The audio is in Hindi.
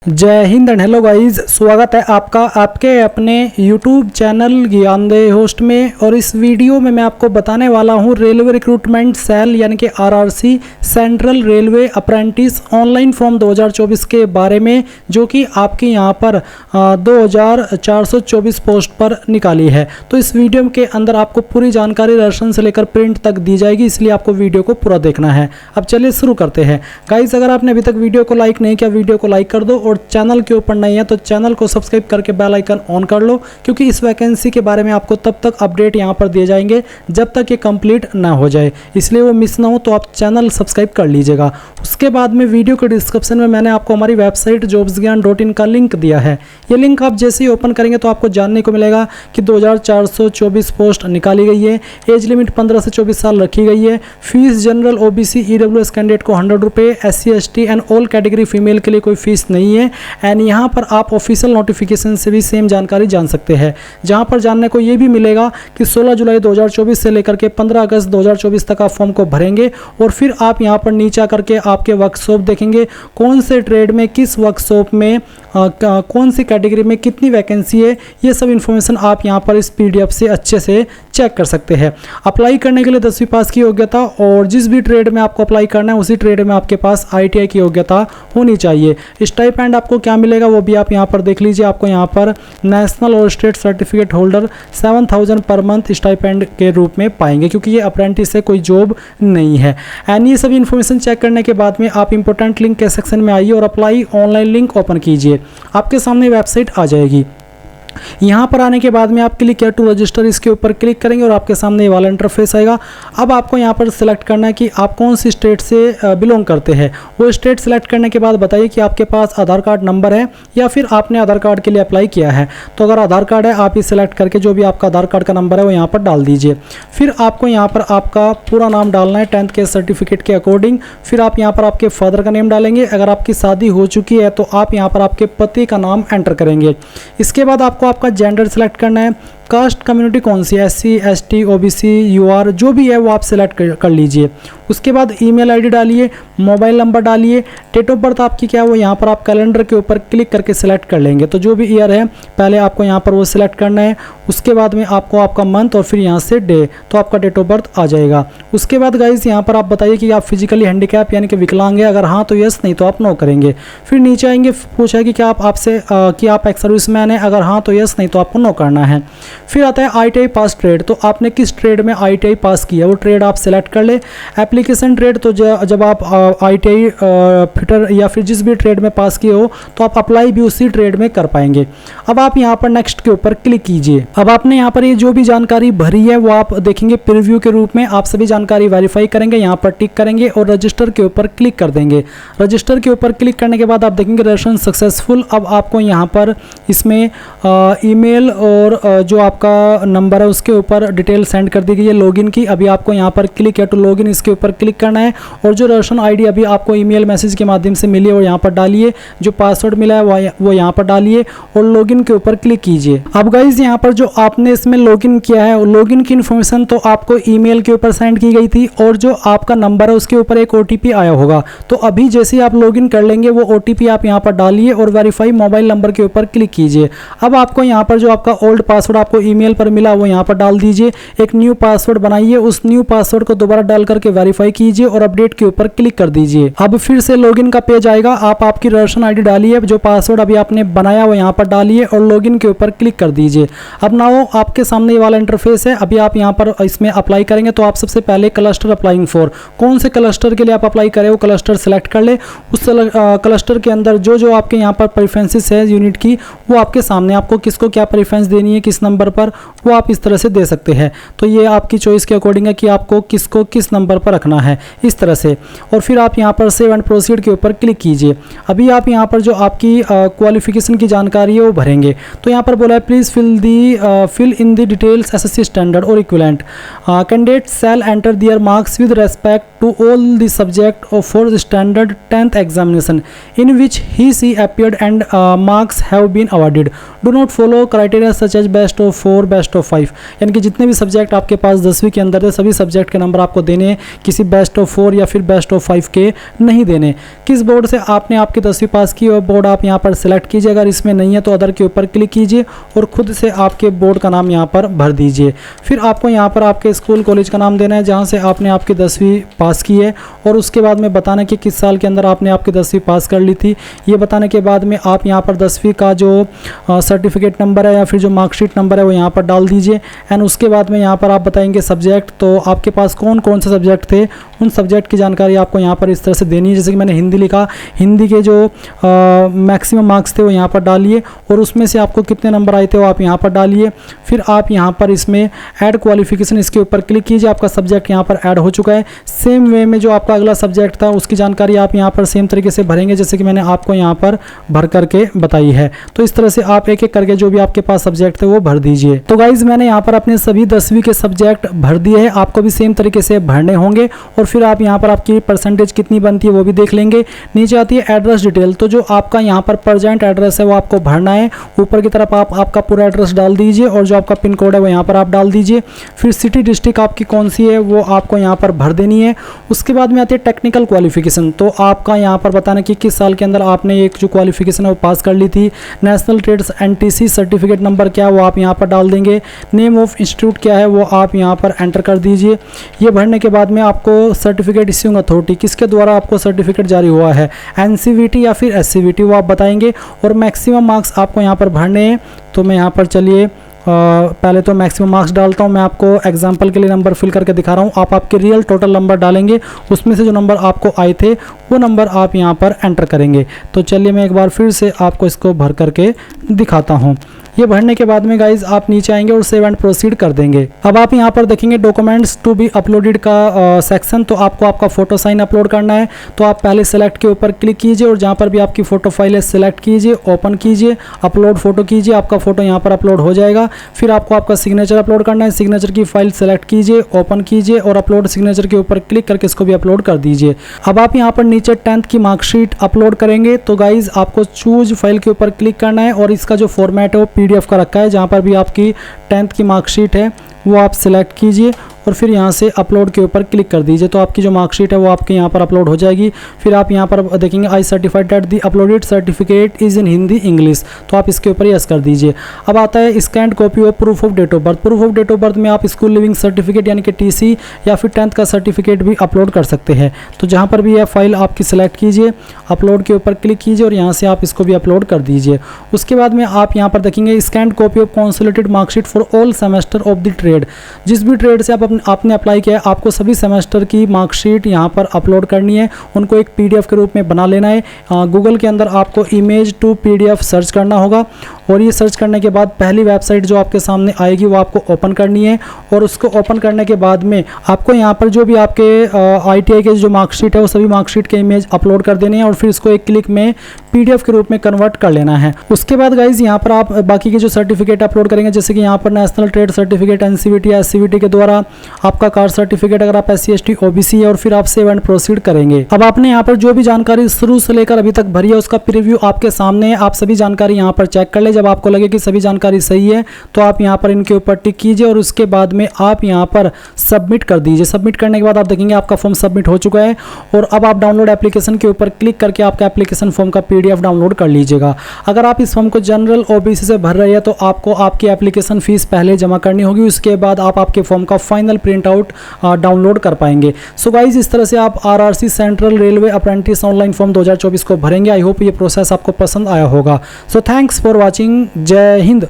जय हिंद एंड हेलो गाइस, स्वागत है आपका आपके अपने YouTube चैनल ज्ञानदेह होस्ट में। और इस वीडियो में मैं आपको बताने वाला हूं रेलवे रिक्रूटमेंट सेल यानी कि RRC central railway apprentice online form 2024 के बारे में, जो कि आपकी यहां पर 2424 पोस्ट पर निकाली है। तो इस वीडियो के अंदर आपको पूरी जानकारी दर्शन से लेकर प्रिंट तक दी जाएगी, इसलिए आपको वीडियो को पूरा देखना है। अब चलिए शुरू करते हैं। गाइस, अगर आपने अभी तक वीडियो को लाइक नहीं किया, वीडियो को लाइक कर दो, और चैनल के ऊपर नहीं है तो चैनल को सब्सक्राइब करके बेल आइकन ऑन कर लो, क्योंकि इस वैकेंसी के बारे में आपको तब तक अपडेट यहां पर दिए जाएंगे जब तक ये कंप्लीट ना हो जाए, इसलिए वो मिस ना हो तो आप चैनल सब्सक्राइब कर लीजिएगा। उसके बाद में वीडियो के डिस्क्रिप्शन में मैंने आपको हमारी वेबसाइट jobsgyan.in का लिंक दिया है। ये लिंक आप जैसे ही ओपन करेंगे तो आपको जानने को मिलेगा कि 2424 पोस्ट निकाली गई है। एज लिमिट 15 से 24 साल रखी गई है। Fees general OBC EWS candidate को 100 रुपये, SC ST and all category female के लिए कोई फीस नहीं है। एंड यहाँ पर आप ऑफिशियल नोटिफिकेशन से भी सेम जानकारी जान सकते हैं, जहाँ पर जानने को ये भी मिलेगा कि 16 जुलाई 2024 से लेकर के 15 अगस्त 2024 तक आप फॉर्म को भरेंगे। और फिर आप यहाँ पर नीचे करके आपके वर्कशॉप देखेंगे, कौन से ट्रेड में किस वर्कशॉप में कौन सी कैटेगरी में कितनी वैकेंसी है, ये सब इन्फॉर्मेशन आप यहाँ पर इस PDF से अच्छे से चेक कर सकते हैं। अप्लाई करने के लिए 10वीं पास की योग्यता, और जिस भी ट्रेड में आपको अप्लाई करना है उसी ट्रेड में आपके पास ITI की योग्यता होनी चाहिए। स्टाइपेंड आपको क्या मिलेगा वो भी आप यहाँ पर देख लीजिए। आपको यहाँ पर नेशनल और state certificate holder 7000 per month stipend के रूप में पाएंगे, क्योंकि ये अप्रेंटिस से कोई जॉब नहीं है। एंड ये सभी इन्फॉर्मेशन चेक करने के बाद में आप इंपॉर्टेंट लिंक के सेक्शन में आइए और अप्लाई ऑनलाइन लिंक ओपन कीजिए। आपके सामने वेबसाइट आ जाएगी। यहाँ पर आने के बाद में आप क्लिक किया टू रजिस्टर, इसके ऊपर क्लिक करेंगे और आपके सामने ये वाला इंटरफेस आएगा। अब आपको यहाँ पर सिलेक्ट करना है कि आप कौन सी स्टेट से बिलोंग करते हैं। वो स्टेट सेलेक्ट करने के बाद बताइए कि आपके पास आधार कार्ड नंबर है या फिर आपने आधार कार्ड के लिए अप्लाई किया है। तो अगर आधार कार्ड है, आप ये सिलेक्ट करके जो भी आपका आधार कार्ड का नंबर है वो यहाँ पर डाल दीजिए। फिर आपको यहाँ पर आपका पूरा नाम डालना है 10th के सर्टिफिकेट के अकॉर्डिंग। फिर आप यहाँ पर आपके फादर का नेम डालेंगे। अगर आपकी शादी हो चुकी है तो आप यहाँ पर आपके पति का नाम एंटर करेंगे। इसके बाद आपको आपका जेंडर सेलेक्ट करना है। कास्ट कम्युनिटी कौन सी है, SC ST OBC UR जो भी है वो आप सेलेक्ट कर लीजिए। उसके बाद ईमेल ID डालिए, मोबाइल नंबर डालिए। डेट ऑफ बर्थ आपकी क्या है वो यहाँ पर आप कैलेंडर के ऊपर क्लिक करके सिलेक्ट कर लेंगे। तो जो भी ईयर है पहले आपको यहाँ पर वो सिलेक्ट करना है। उसके बाद में आपको आपका मंथ और फिर यहाँ से डे, तो आपका डेट ऑफ बर्थ आ जाएगा। उसके बाद गाइस यहाँ पर आप बताइए कि आप फिजिकली हैंडीकैप यानी कि विकलांग है। अगर हाँ तो यस, नहीं तो आप नो करेंगे। फिर नीचे आएंगे, पूछा कि क्या आप एक्स सर्विसमैन है। अगर हाँ तो यस, नहीं तो आपको नो करना है। फिर आता है ITI पास ट्रेड, तो आपने किस ट्रेड में ITI पास किया वो ट्रेड आप सेलेक्ट कर ले। एप्लीकेशन ट्रेड, तो जब आप ITI फिटर या फिर जिस भी ट्रेड में पास किए हो तो आप अप्लाई भी उसी ट्रेड में कर पाएंगे। अब आप यहाँ पर नेक्स्ट के ऊपर क्लिक कीजिए। अब आपने यहाँ पर ये जो भी जानकारी भरी है वो आप देखेंगे प्रीव्यू के रूप में। आप सभी जानकारी वेरीफाई करेंगे, यहाँ पर टिक करेंगे और रजिस्टर के ऊपर क्लिक कर देंगे। रजिस्टर के ऊपर क्लिक करने के बाद आप देखेंगे रजिस्ट्रेशन सक्सेसफुल। अब आपको यहाँ पर इसमें ईमेल और जो आपका नंबर है उसके ऊपर डिटेल सेंड कर दी गई है लॉगिन की। अभी आपको यहाँ पर क्लिक है टू लॉगिन, इसके ऊपर क्लिक करना है और जो रजिस्ट्रेशन ID अभी आपको ईमेल मैसेज के माध्यम से मिली है वो यहाँ पर डालिए। जो पासवर्ड मिला है वो यहाँ पर डालिए और लॉगिन के ऊपर क्लिक कीजिए। अब गाइस यहाँ पर जो आपने इसमें लॉगिन किया है, लॉगिन की इन्फॉर्मेशन तो आपको ईमेल के ऊपर सेंड की गई थी और जो आपका नंबर है उसके ऊपर एक OTP आया होगा। तो अभी जैसे ही आप लॉगिन कर लेंगे वो OTP आप यहाँ पर डालिए और वेरीफाई मोबाइल नंबर के ऊपर क्लिक कीजिए। अब आपको यहाँ पर जो आपका ओल्ड पासवर्ड आपको ईमेल पर मिला वो यहाँ पर डाल दीजिए। एक न्यू पासवर्ड बनाइए, उस न्यू पासवर्ड को दोबारा डाल करके वेरीफाई कीजिए और अपडेट के ऊपर क्लिक कर दीजिए। अब फिर से लॉगिन का पेज आएगा। आप आपकी रजिस्ट्रेशन ID डालिए, जो पासवर्ड अभी आपने बनाया वो यहाँ पर डालिए और लॉगिन के ऊपर क्लिक कर दीजिए। अब ना वो आपके सामने ये वाला इंटरफेस है। अभी आप यहाँ पर इसमें अप्लाई करेंगे तो आप सबसे पहले क्लस्टर अप्लाइंग फॉर, कौन से क्लस्टर के लिए आप अप्लाई करें वो क्लस्टर सेलेक्ट कर ले। उस क्लस्टर के अंदर जो आपके यहाँ पर प्रेफरेंसेस है यूनिट की वो आपके सामने, आपको किसको क्या प्रेफरेंस देनी है किस नंबर पर वो आप इस तरह से दे सकते हैं। तो ये आपकी चॉइस के अकॉर्डिंग है कि आपको किसको किस नंबर पर रखना है, इस तरह से। और फिर आप यहाँ पर सेव एंड प्रोसीड के ऊपर क्लिक कीजिए। अभी आप यहाँ पर जो आपकी क्वालिफिकेशन की जानकारी है वो भरेंगे। तो यहाँ पर बोला है please fill in the details SSC standard or equivalent. Candidate shall enter their marks with respect to all the subject for standard 10th examination in which he/she appeared and marks have been awarded. Do not follow criteria such as best of 4, best of 5. यानी कि जितने भी सब्जेक्ट आपके पास 10वीं के अंदर थे सभी सब्जेक्ट के नंबर आपको देने, किसी बेस्ट ऑफ 4 या फिर बेस्ट ऑफ 5 के नहीं देने। किस बोर्ड से आपने आपकी 10वीं पास की और बोर्ड आप यहाँ पर सिलेक्ट कीजिए। अगर इसमें नहीं है तो अदर के ऊपर क्लिक कीजिए और खुद से आपके बोर्ड का नाम यहाँ पर भर दीजिए। फिर आपको यहाँ पर आपके स्कूल कॉलेज का नाम देना है जहाँ से आपने आपकी 10वीं पास की है, और उसके बाद में बताना कि किस साल के अंदर आपने आपकी 10वीं पास कर ली थी। ये बताने के बाद में आप यहाँ पर 10वीं का जो सर्टिफिकेट नंबर है या फिर जो मार्कशीट नंबर है वो यहाँ पर डाल दीजिए। एंड उसके बाद में यहाँ पर आप बताएंगे सब्जेक्ट, तो आपके पास कौन कौन से सब्जेक्ट थे उन सब्जेक्ट की जानकारी आपको यहाँ पर इस तरह से देनी है। जैसे कि मैंने हिंदी लिखा, हिंदी के जो मैक्सिमम मार्क्स थे वो यहाँ पर डालिए और उसमें से आपको कितने नंबर आए थे वो आप यहाँ पर डालिए। फिर आप यहाँ पर इसमें ऐड क्वालिफिकेशन इसके ऊपर क्लिक कीजिए। आपका सब्जेक्ट यहाँ पर ऐड हो चुका है। सेम वे में जो आपका अगला सब्जेक्ट था उसकी जानकारी आप यहाँ पर सेम तरीके से भरेंगे जैसे कि मैंने आपको यहाँ पर भर करके बताई है। तो इस तरह से आप एक एक करके जो भी आपके पास सब्जेक्ट थे वो भर दीजिए। तो गाइज मैंने यहाँ पर अपने सभी 10वीं के सब्जेक्ट भर दिए हैं, आपको भी सेम तरीके से भरने होंगे और फिर आप यहाँ पर आपकी परसेंटेज कितनी बनती है वो भी देख लेंगे। नीचे आती है एड्रेस डिटेल, तो जो आपका यहाँ पर प्रेजेंट एड्रेस है वो आपको भरना है। ऊपर की तरफ आप आपका पूरा एड्रेस डाल दीजिए और जो आपका पिन कोड है वो यहाँ पर आप डाल दीजिए। फिर सिटी डिस्ट्रिक्ट आपकी कौन सी है वो आपको यहाँ पर भर देनी है। उसके बाद में आती है टेक्निकल क्वालिफिकेशन, तो आपका यहाँ पर बताना कि किस साल के अंदर आपने एक जो क्वालिफिकेशन है वो पास कर ली थी। National trades NTC certificate number क्या है वो आप यहाँ पर डाल देंगे। नेम ऑफ इंस्टीट्यूट क्या है वो आप यहाँ पर एंटर कर दीजिए। ये भरने के बाद में आपको सर्टिफिकेट इश्यूइंग अथॉरिटी किसके द्वारा आपको सर्टिफिकेट जारी हुआ है, NCVT या फिर SCVT, वो आप बताएंगे और मैक्सिमम मार्क्स आपको यहाँ पर भरने हैं। तो मैं यहाँ पर चलिए पहले तो मैक्सिमम मार्क्स डालता हूँ। मैं आपको एग्जांपल के लिए नंबर फिल करके दिखा रहा हूँ। आप आपके रियल टोटल नंबर डालेंगे, उसमें से जो नंबर आपको आए थे वो नंबर आप यहाँ पर एंटर करेंगे। तो चलिए मैं एक बार फिर से आपको इसको भर करके दिखाता हूँ। ये भरने के बाद में गाइज आप नीचे आएंगे और सेव एंड प्रोसीड कर देंगे। अब आप यहाँ पर देखेंगे डॉक्यूमेंट्स टू बी अपलोडेड का सेक्शन, तो आपको आपका फोटो साइन अपलोड करना है। तो आप पहले सेलेक्ट के ऊपर क्लिक कीजिए और जहाँ पर भी आपकी फ़ोटो फाइल है सिलेक्ट कीजिए, ओपन कीजिए, अपलोड फोटो कीजिए, आपका फ़ोटो यहाँ पर अपलोड हो जाएगा। फिर आपको आपका सिग्नेचर अपलोड करना है। सिग्नेचर की फाइल सेलेक्ट कीजिए, ओपन कीजिए और अपलोड सिग्नेचर के ऊपर क्लिक करके इसको भी अपलोड कर दीजिए। अब आप यहाँ पर नीचे 10th की मार्कशीट अपलोड करेंगे। तो गाइज आपको चूज फाइल के ऊपर क्लिक करना है और इसका जो फॉर्मेट है वो PDF का रखा है। जहाँ पर भी आपकी 10th की मार्कशीट है वो आप सिलेक्ट कीजिए और फिर यहाँ से अपलोड के ऊपर क्लिक कर दीजिए। तो आपकी जो मार्कशीट है वो आपके यहाँ पर अपलोड हो जाएगी। फिर आप यहाँ पर देखेंगे आई certified that the uploaded certificate is in Hindi English, तो आप इसके ऊपर यस कर दीजिए। अब आता है scanned copy of proof of date of birth. Proof of date of birth में आप स्कूल लिविंग सर्टिफिकेट यानी कि TC या फिर 10th का सर्टिफिकेट भी अपलोड कर सकते हैं। तो जहाँ पर भी यह फाइल आपकी सिलेक्ट कीजिए, अपलोड के ऊपर क्लिक कीजिए और यहाँ से आप इसको भी अपलोड कर दीजिए। उसके बाद में आप यहाँ पर देखेंगे scanned copy of consolidated marksheet for all semester of the trade. जिस भी ट्रेड से आपने अप्लाई किया है आपको सभी सेमेस्टर की मार्कशीट यहाँ पर अपलोड करनी है। उनको एक PDF के रूप में बना लेना है। गूगल के अंदर आपको इमेज टू PDF सर्च करना होगा और ये सर्च करने के बाद पहली वेबसाइट जो आपके सामने आएगी वो आपको ओपन करनी है और उसको ओपन करने के बाद में आपको यहाँ पर जो भी आपके ITI के जो मार्कशीट है वो सभी मार्कशीट के इमेज अपलोड कर देने हैं और फिर इसको एक क्लिक में PDF के रूप में कन्वर्ट कर लेना है। उसके बाद गाइज यहाँ पर आप बाकी के जो सर्टिफिकेट अपलोड करेंगे जैसे कि यहाँ पर नेशनल ट्रेड सर्टिफिकेट NCVT या SCVT के द्वारा आपका कास्ट सर्टिफिकेट अगर आप SC ST OBC है और फिर आप सेव एंड प्रोसीड करेंगे। अब आपने यहाँ पर जो भी जानकारी शुरू से लेकर अभी तक भरी है उसका प्रीव्यू आपके सामने है। आप सभी जानकारी यहाँ पर चेक कर ले। जब आपको लगे कि सभी जानकारी सही है तो आप यहाँ पर इनके ऊपर टिक कीजिए और उसके बाद में आप यहाँ पर सबमिट कर दीजिए। सबमिट करने के बाद आप देखेंगे आपका फॉर्म सबमिट हो चुका है और अब आप डाउनलोड एप्लीकेशन के ऊपर क्लिक करके आपका एप्लीकेशन फॉर्म का PDF डाउनलोड कर लीजिएगा। अगर आप इस फॉर्म को जनरल OBC से भर रहे हैं तो आपको आपकी एप्लीकेशन फीस पहले जमा करनी होगी, उसके बाद आप आपके फॉर्म का फाइनल प्रिंट आउट डाउनलोड कर पाएंगे। सो गाइज इस तरह से आप RRC central railway apprentice online form 2024 को भरेंगे। आई होप ये प्रोसेस आपको पसंद आया होगा। So thanks for watching. जय हिंद।